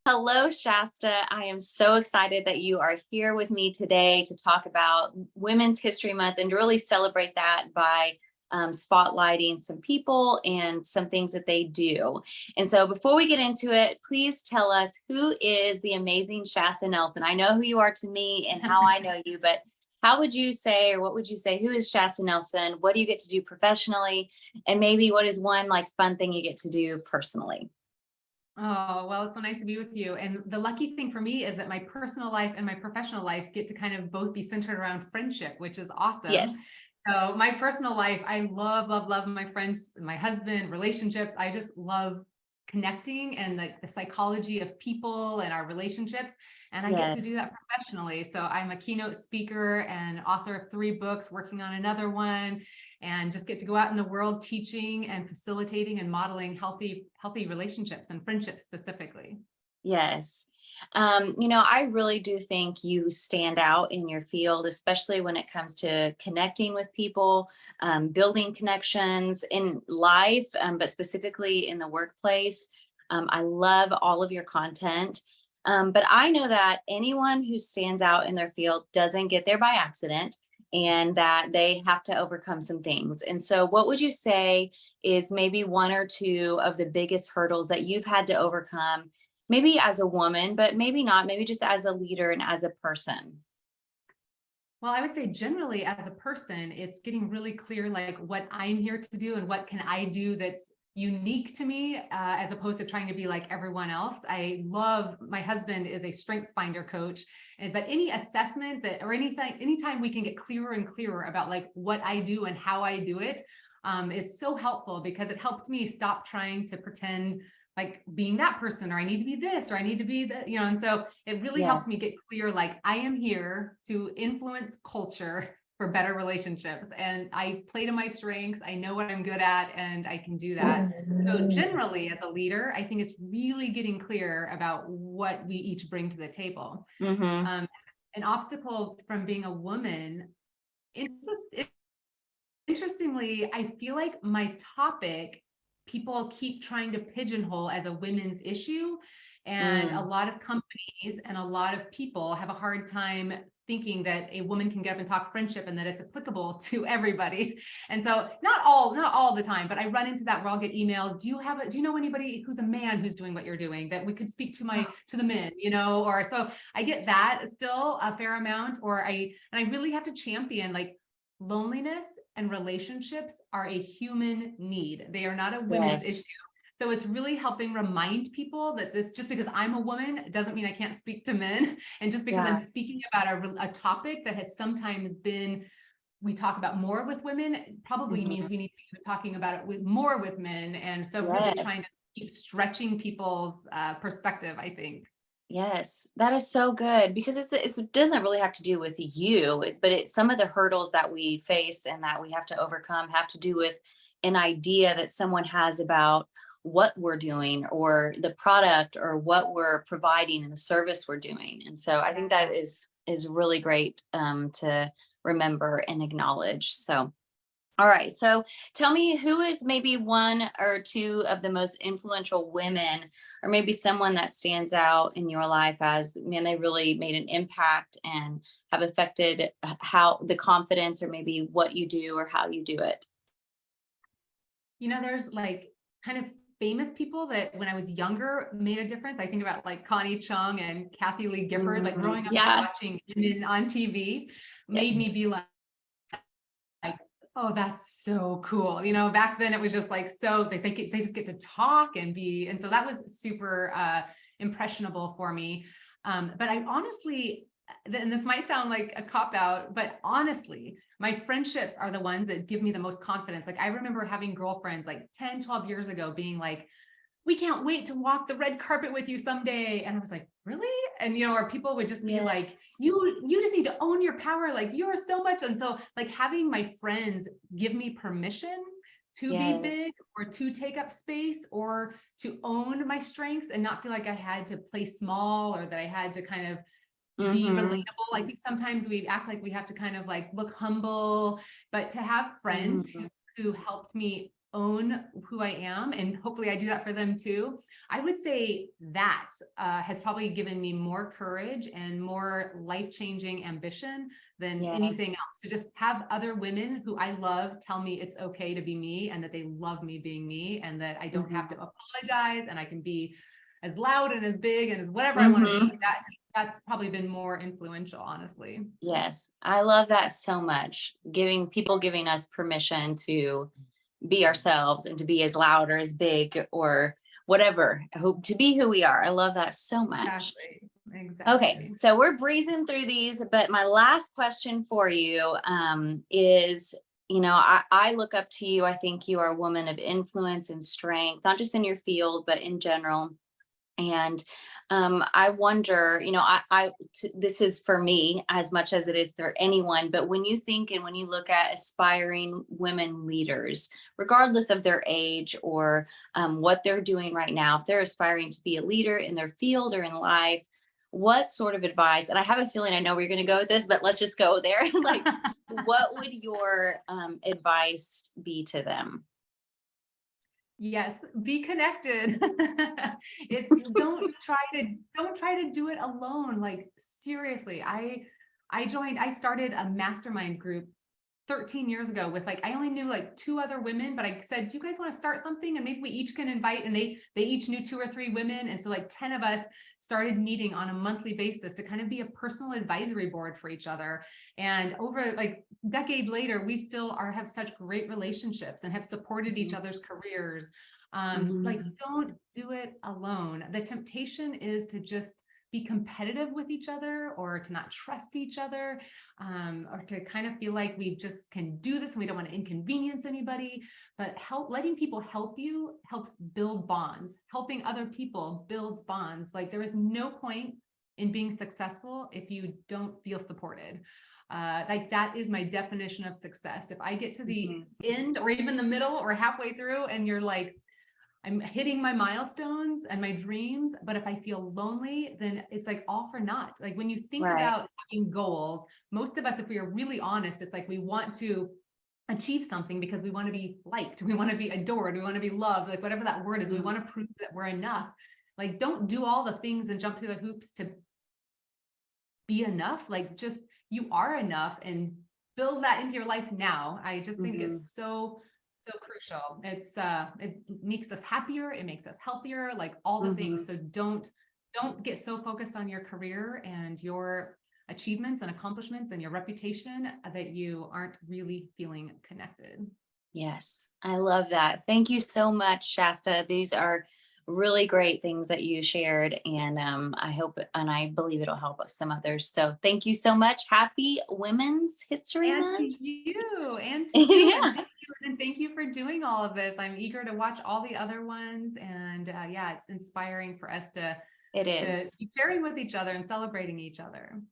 Hello, Shasta. I am so excited that you are here with me today to talk about Women's History Month and to really celebrate that by spotlighting some people and some things that they do. And so, before we get into it, please tell us, who is the amazing Shasta Nelson? I know who you are to me and how I know you, but how would you say, or what would you say, who is Shasta Nelson? What do you get to do professionally? And maybe what is one like fun thing you get to do personally? Oh, well, it's so nice to be with you. And the lucky thing for me is that my personal life and my professional life get to kind of both be centered around friendship, which is awesome. Yes. So my personal life, I love, love, love my friends, my husband, relationships. I just love connecting and like the psychology of people and our relationships. And I get to do Yes. that professionally. So I'm a keynote speaker and author of 3 books, working on another one, and just get to go out in the world teaching and facilitating and modeling healthy relationships and friendships specifically. Yes. I really do think you stand out in your field, especially when it comes to connecting with people, building connections in life, but specifically in the workplace. I love all of your content. But I know that anyone who stands out in their field doesn't get there by accident and that they have to overcome some things. And so, what would you say is maybe one or two of the biggest hurdles that you've had to overcome? Maybe as a woman, but maybe not, maybe just as a leader and as a person. Well, I would say generally as a person, it's getting really clear like what I'm here to do and what can I do that's unique to me, as opposed to trying to be like everyone else. I love, my husband is a strengths finder coach, but any assessment that or anything, anytime we can get clearer and clearer about like what I do and how I do it, is so helpful because it helped me stop trying to pretend like being that person, or I need to be this, or I need to be that, and so it really helped me Yes. get clear, like I am here to influence culture for better relationships, and I play to my strengths. I know what I'm good at, and I can do that. So generally as a leader, I think it's really getting clear about what we each bring to the table. Mm-hmm. um, an obstacle from being a woman, interest, interestingly, I feel like my topic, people keep trying to pigeonhole as a women's issue. And a Mm. lot of companies and a lot of people have a hard time thinking that a woman can get up and talk friendship and that it's applicable to everybody. And so not all the time, but I run into that where I'll get emails. Do you know anybody who's a man who's doing what you're doing that we could speak to the men, or so I get that still a fair amount, and I really have to champion like loneliness and relationships are a human need. They are not a women's issue. Yes. So it's really helping remind people that this, just because I'm a woman doesn't mean I can't speak to men. And just because I'm Yeah. speaking about a topic that has sometimes been, we talk about more with women, probably Hmm. means we need to be talking about it more with men. And so really trying Yes. to keep stretching people's perspective, I think. Yes. That is so good because it doesn't really have to do with you, but some of the hurdles that we face and that we have to overcome have to do with an idea that someone has about what we're doing or the product or what we're providing and the service we're doing. And so I think that is really great to remember and acknowledge. So all right. So tell me, who is maybe one or two of the most influential women, or maybe someone that stands out in your life as, man, they really made an impact and have affected how the confidence or maybe what you do or how you do it. There's like kind of famous people that when I was younger made a difference. I think about like Connie Chung and Kathy Lee Gifford, like Mhm. growing up and Yeah. watching women on TV made me Yes. be like, oh, that's so cool. Back then it was just like, so they just get to talk and be, and so that was super impressionable for me. But I honestly, and this might sound like a cop out, but honestly, my friendships are the ones that give me the most confidence. Like I remember having girlfriends like 10, 12 years ago being like, we can't wait to walk the red carpet with you someday. And I was like, really? And, or people would just be like, Yes. you just need to own your power. Like you are so much. And so like having my friends give me permission to be big Yes. or to take up space or to own my strengths and not feel like I had to play small or that I had to kind of be Mm-hmm. relatable. I think sometimes we act like we have to kind of like look humble, but to have friends Mm-hmm. who helped me own who I am, and hopefully I do that for them too. I would say that has probably given me more courage and more life-changing ambition than anything Yes. else. To just have other women who I love tell me it's okay to be me, and that they love me being me, and that I don't have to Hmm. apologize, and I can be as loud and as big and as whatever I want to be. Hmm. That's probably been more influential, honestly. Yes. I love that so much. Giving us permission to be ourselves and to be as loud or as big or whatever, to be who we are. I love that so much. Exactly. Okay, Exactly. so we're breezing through these, but my last question for you is, I look up to you. I think you are a woman of influence and strength, not just in your field, but in general. And I wonder, this is for me as much as it is for anyone, but when you think and when you look at aspiring women leaders, regardless of their age or what they're doing right now, if they're aspiring to be a leader in their field or in life, what sort of advice, and I have a feeling I know where you're going to go with this, but let's just go there. Like, what would your advice be to them? Yes, be connected. It's don't try to do it alone. Like seriously, I started a mastermind group 13 years ago with like, I only knew like two other women, but I said, do you guys want to start something? And maybe we each can invite, and they each knew two or three women. And so like 10 of us started meeting on a monthly basis to kind of be a personal advisory board for each other. And over like decade later, we still have such great relationships and have supported each Mhm. other's careers. Like Mhm. don't do it alone. The temptation is to just be competitive with each other, or to not trust each other, or to kind of feel like we just can do this and we don't want to inconvenience anybody. But letting people help you helps build bonds. Helping other people builds bonds. Like there is no point in being successful if you don't feel supported. Like that is my definition of success. If I get to the Mhm. end or even the middle or halfway through and you're like, I'm hitting my milestones and my dreams, but if I feel lonely, then it's like all for naught. Like when you think Right. about having goals, most of us, if we are really honest, it's like we want to achieve something because we want to be liked, we want to be adored, we want to be loved, like whatever that word is, we Mhm. want to prove that we're enough. Like don't do all the things and jump through the hoops to be enough. Like just you are enough, and build that into your life now. I just think Mhm. it's so crucial. It makes us happier, it makes us healthier, like all the things. Mhm. So don't get so focused on your career and your achievements and accomplishments and your reputation that you aren't really feeling connected. Yes, I love that. Thank you so much, Shasta. These are really great things that you shared, and I hope and I believe it'll help some others. So thank you so much. Happy Women's History And to Month. you, and to you, Yeah, and thank you for doing all of this. I'm eager to watch all the other ones, and yeah, it's inspiring for us it to is. be sharing with each other and celebrating each other.